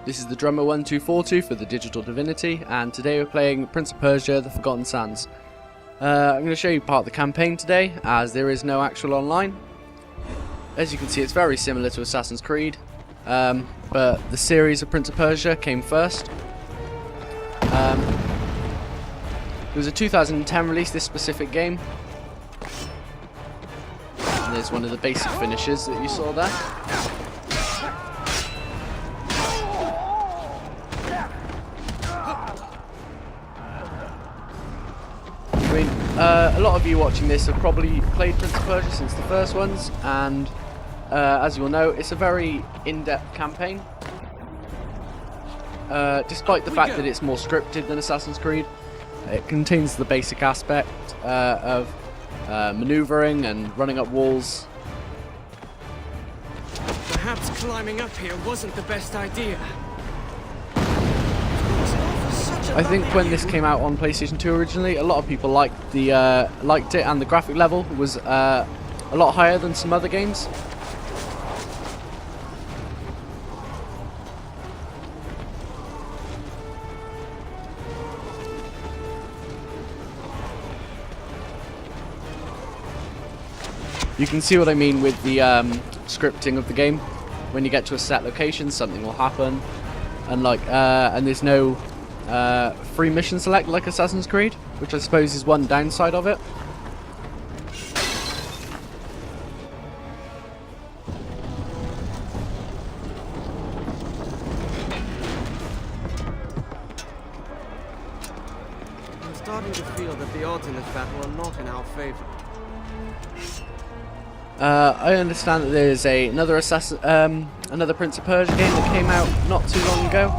This is the Drummer 1242 for the Digital Divinity, and today we're playing Prince of Persia: The Forgotten Sands. I'm going to show you part of the campaign today, as there is no actual online. As you can see, it's very similar to Assassin's Creed, but the series of Prince of Persia came first. It was a 2010 release, this specific game. And there's one of the basic finishes that you saw there. I mean, a lot of you watching this have probably played Prince of Persia since the first ones, and as you will know, it's a very in-depth campaign. Despite the fact that it's more scripted than Assassin's Creed, it contains the basic aspect of maneuvering and running up walls. Perhaps climbing up here wasn't the best idea. I think when this came out on PlayStation 2 originally, a lot of people liked it, and the graphic level was a lot higher than some other games. You can see what I mean with the scripting of the game. When you get to a set location, something will happen, and and there's no free mission select like Assassin's Creed, which I suppose is one downside of it. I'm starting to feel that the odds in this battle are not in our favor. I understand that there's another Prince of Persia game that came out not too long ago,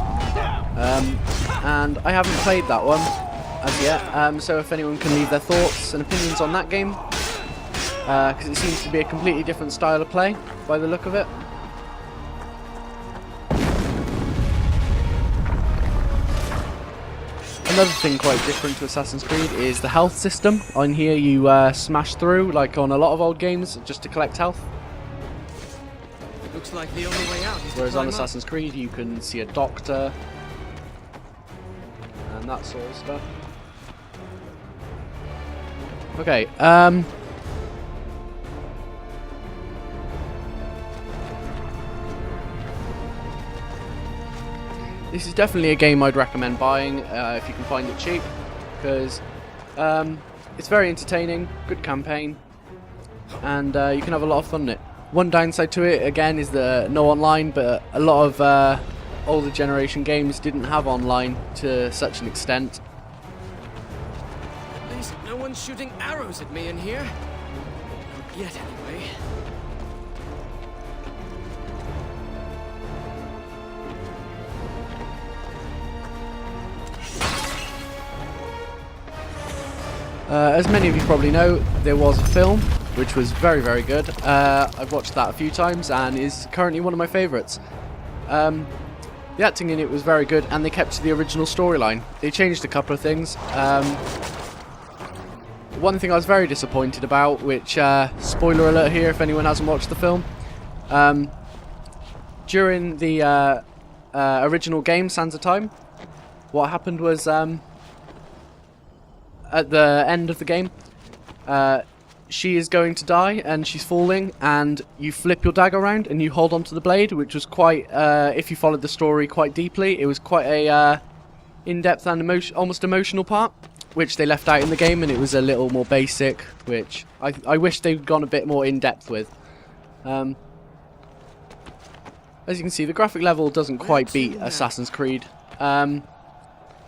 and I haven't played that one as yet. So if anyone can leave their thoughts and opinions on that game, because it seems to be a completely different style of play by the look of it. Another thing quite different to Assassin's Creed is the health system. On here you smash through, like on a lot of old games, just to collect health. Looks like the only way out is Whereas to on climb up. Assassin's Creed you can see a doctor and that sort of stuff. Okay, this is definitely a game I'd recommend buying if you can find it cheap, because it's very entertaining, good campaign, and you can have a lot of fun in it. One downside to it, again, is the no online, but a lot of older generation games didn't have online to such an extent. At least no one's shooting arrows at me in here. Not yet, anyway. As many of you probably know, there was a film which was very, very good. I've watched that a few times and is currently one of my favourites. The acting in it was very good, and they kept to the original storyline. They changed a couple of things. One thing I was very disappointed about, which, spoiler alert here if anyone hasn't watched the film, during the original game, Sands of Time, what happened was, at the end of the game, she is going to die and she's falling, and you flip your dagger around and you hold onto the blade, which was quite, if you followed the story quite deeply, it was quite a in-depth and almost emotional part, which they left out in the game, and it was a little more basic, which I wish they'd gone a bit more in-depth with. As you can see, the graphic level doesn't quite beat Assassin's Creed.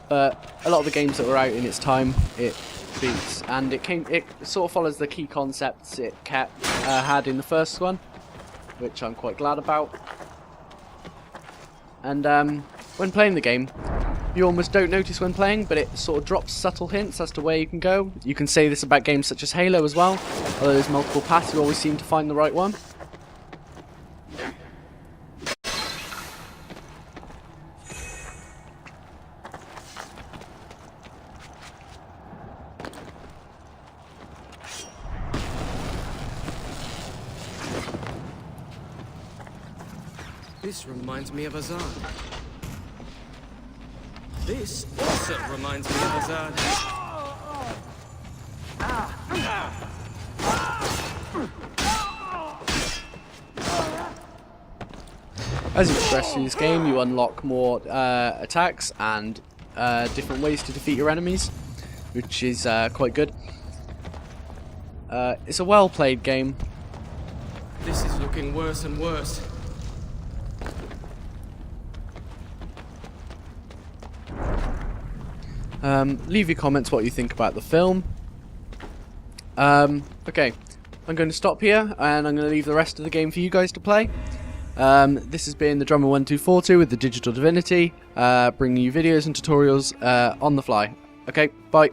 But a lot of the games that were out in its time, it beats, and it sort of follows the key concepts it had in the first one, which I'm quite glad about. And when playing the game, you almost don't notice when playing, but it sort of drops subtle hints as to where you can go. You can say this about games such as Halo as well, although there's multiple paths, you always seem to find the right one. This reminds me of Azan. This also reminds me of Azad. As you progress through this game, you unlock more attacks and different ways to defeat your enemies, which is quite good. It's a well-played game. This is looking worse and worse. Leave your comments what you think about the film. Okay, I'm going to stop here and I'm going to leave the rest of the game for you guys to play. This has been the Drummer 1242 with the Digital Divinity, bringing you videos and tutorials on the fly. Okay, bye.